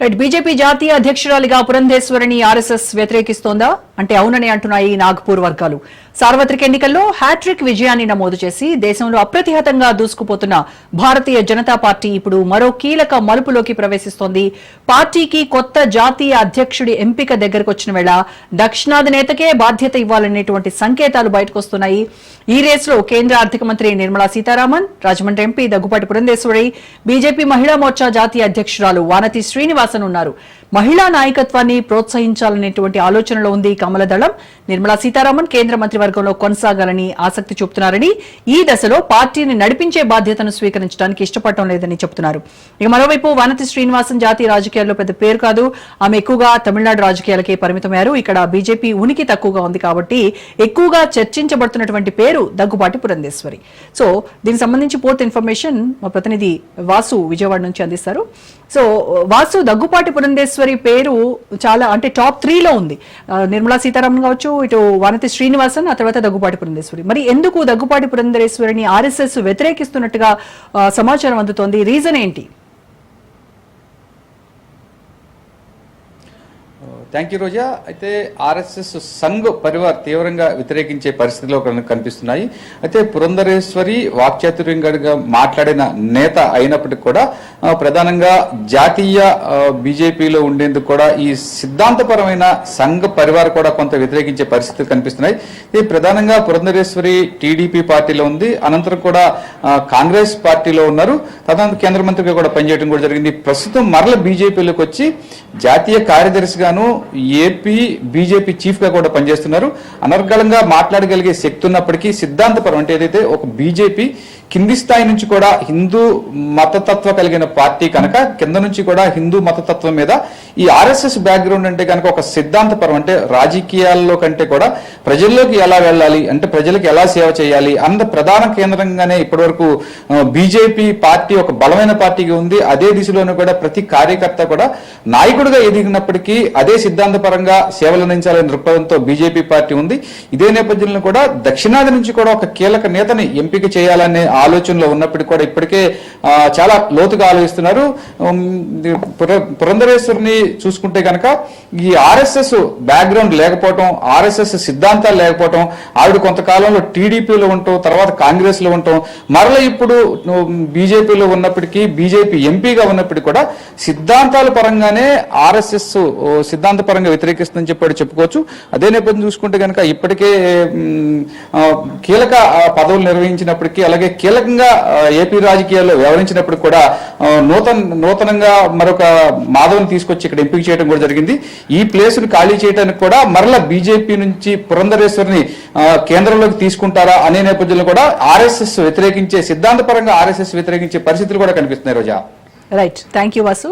BJP జాతీయ అధ్యక్షురాలిగా పురంధేశ్వరిని RSS వ్యతిరేకిస్తోందా అంటే అవునని అంటున్నాయి నాగ్పూర్ వర్గాలు. సార్వత్రిక ఎన్నికల్లో హ్యాట్రిక్ విజయాన్ని నమోదు చేసి దేశంలో అప్రతిహతంగా దూసుకుపోతున్న భారతీయ జనతా పార్టీ ఇప్పుడు మరో కీలక మలుపులోకి ప్రవేశిస్తోంది. పార్టీకి కొత్త జాతీయ అధ్యక్షుడి ఎంపిక దగ్గరకు వచ్చిన వేళ దక్షిణాది నేతకే బాధ్యత ఇవ్వాలనేటువంటి సంకేతాలు బయటకొస్తున్నాయి. ఈ రేసులో కేంద్ర ఆర్థిక మంత్రి నిర్మలా సీతారామన్, రాజమండ్రి ఎంపీ దగ్గుపాటి పురంధేశ్వరి, బీజేపీ మహిళా మోర్చా జాతీయ అధ్యక్షురాలు వానతి శ్రీనివాసన్ ఉన్నారు. మహిళా నాయకత్వాన్ని ప్రోత్సహించాలనేటువంటి ఆలోచనలో ఉంది కమల దళం. నిర్మలా సీతారామన్ కేంద్ర మంత్రివర్గంలో కొనసాగాలని ఆసక్తి చూపుతున్నారని, ఈ దశలో పార్టీని నడిపించే బాధ్యతను స్వీకరించడానికి ఇష్టపడటం లేదని చెబుతున్నారు. ఇక మరోవైపు వానతి శ్రీనివాసన్ జాతీయ రాజకీయాల్లో పెద్ద పేరు కాదు. ఆమె ఎక్కువగా తమిళనాడు రాజకీయాలకే పరిమితమయ్యారు. ఇక్కడ బీజేపీ ఉనికి తక్కువగా ఉంది కాబట్టి ఎక్కువగా చర్చించబడుతున్నటువంటి పేరు దగ్గుపాటి పురంధేశ్వరి. సో దీనికి సంబంధించి పూర్తి ఇన్ఫర్మేషన్ మా ప్రతినిధి వాసు విజయవాడ నుంచి అందిస్తారు. సో వాసు, దగ్గుపాటి పురంధేశ్వరి పేరు చాలా అంటే టాప్ 3లో ఉంది. నిర్మలా సీతారామన్ కావచ్చు, ఇటు వానతి శ్రీనివాసన్, ఆ తర్వాత దగ్గుపాటి పురంధేశ్వరి. మరి ఎందుకు దగ్గుపాటి పురంధేశ్వరిని ఆర్ఎస్ఎస్ వ్యతిరేకిస్తున్నట్టుగా సమాచారం అందుతోంది? రీజన్ ఏంటి? థ్యాంక్ యూ రోజా. అయితే ఆర్ఎస్ఎస్ సంఘ్ పరివార్ తీవ్రంగా వ్యతిరేకించే పరిస్థితిలో కనిపిస్తున్నాయి. అయితే పురంధరేశ్వరి వాక్చాతుర్యంగా మాట్లాడిన నేత అయినప్పటికీ కూడా ప్రధానంగా జాతీయ బీజేపీలో ఉండేందుకు కూడా ఈ సిద్ధాంతపరమైన సంఘ్ పరివార్ కూడా కొంత వ్యతిరేకించే పరిస్థితులు కనిపిస్తున్నాయి. ఇది ప్రధానంగా పురంధరేశ్వరి టీడీపీ పార్టీలో ఉంది, అనంతరం కూడా కాంగ్రెస్ పార్టీలో ఉన్నారు, తదనంతరం కేంద్ర మంత్రిగా కూడా పనిచేయడం కూడా జరిగింది. ప్రస్తుతం మరల బీజేపీలోకి వచ్చి జాతీయ కార్యదర్శిగాను ఏపీ బీజేపీ చీఫ్ గా కూడా పనిచేస్తున్నారు. అనర్గళంగా మాట్లాడగలిగే శక్తి ఉన్నప్పటికీ సిద్ధాంతపరం అంటే ఏదైతే ఒక బీజేపీ కింది స్థాయి నుంచి కూడా హిందూ మతతత్వ కలిగిన పార్టీ కనుక కింద నుంచి కూడా హిందూ మతతత్వం మీద ఈ ఆర్ఎస్ఎస్ బ్యాక్గ్రౌండ్ అంటే కనుక ఒక సిద్ధాంతపరం అంటే రాజకీయాల్లో కంటే కూడా ప్రజల్లోకి ఎలా వెళ్ళాలి అంటే ప్రజలకు ఎలా సేవ చేయాలి అన్న ప్రధాన కేంద్రంగానే ఇప్పటివరకు బీజేపీ పార్టీ ఒక బలమైన పార్టీగా ఉంది. అదే దిశలోనూ కూడా ప్రతి కార్యకర్త కూడా నాయకుడిగా ఎదిగినప్పటికీ అదే సిద్ధాంతపరంగా సేవలు అందించాలనే దృక్పథంతో బీజేపీ పార్టీ ఉంది. ఇదే నేపథ్యంలో కూడా దక్షిణాది నుంచి కూడా ఒక కీలక నేతని ఎంపిక చేయాలనే ఆలోచనలో ఉన్నప్పటికీ కూడా ఇప్పటికే చాలా లోతుగా ఆలోచిస్తున్నారు. పురంధరేశ్వరిని చూసుకుంటే కనుక ఈ ఆర్ఎస్ఎస్ బ్యాక్గ్రౌండ్ లేకపోవటం, ఆర్ఎస్ఎస్ సిద్ధాంతాలు లేకపోవటం, ఆవిడ కొంతకాలంలో టీడీపీలో ఉండటం, తర్వాత కాంగ్రెస్ లో ఉండటం, మరల ఇప్పుడు బీజేపీలో ఉన్నప్పటికీ బీజేపీ ఎంపీగా ఉన్నప్పటికీ కూడా సిద్ధాంతాల పరంగానే ఆర్ఎస్ఎస్ సిద్ధాంతపరంగా వ్యతిరేకిస్తుందని చెప్పి చెప్పుకోవచ్చు. అదే నేపథ్యం చూసుకుంటే కనుక ఇప్పటికే కీలక పదవులు నిర్వహించినప్పటికీ అలాగే కీలకంగా ఏపీ రాజకీయాల్లో వ్యవహరించినప్పుడు కూడా నూతనంగా మరొక మాధవ్ని తీసుకొచ్చి ఇక్కడ ఎంపిక చేయడం కూడా జరిగింది. ఈ ప్లేస్ ను ఖాళీ చేయడానికి కూడా మరలా బీజేపీ నుంచి పురంధరేశ్వరిని కేంద్రంలోకి తీసుకుంటారా అనే నేపథ్యంలో కూడా ఆర్ఎస్ఎస్ వ్యతిరేకించే సిద్ధాంతపరంగా ఆర్ఎస్ఎస్ వ్యతిరేకించే పరిస్థితులు కూడా కనిపిస్తున్నాయి Roja. Right, thank you Vasu.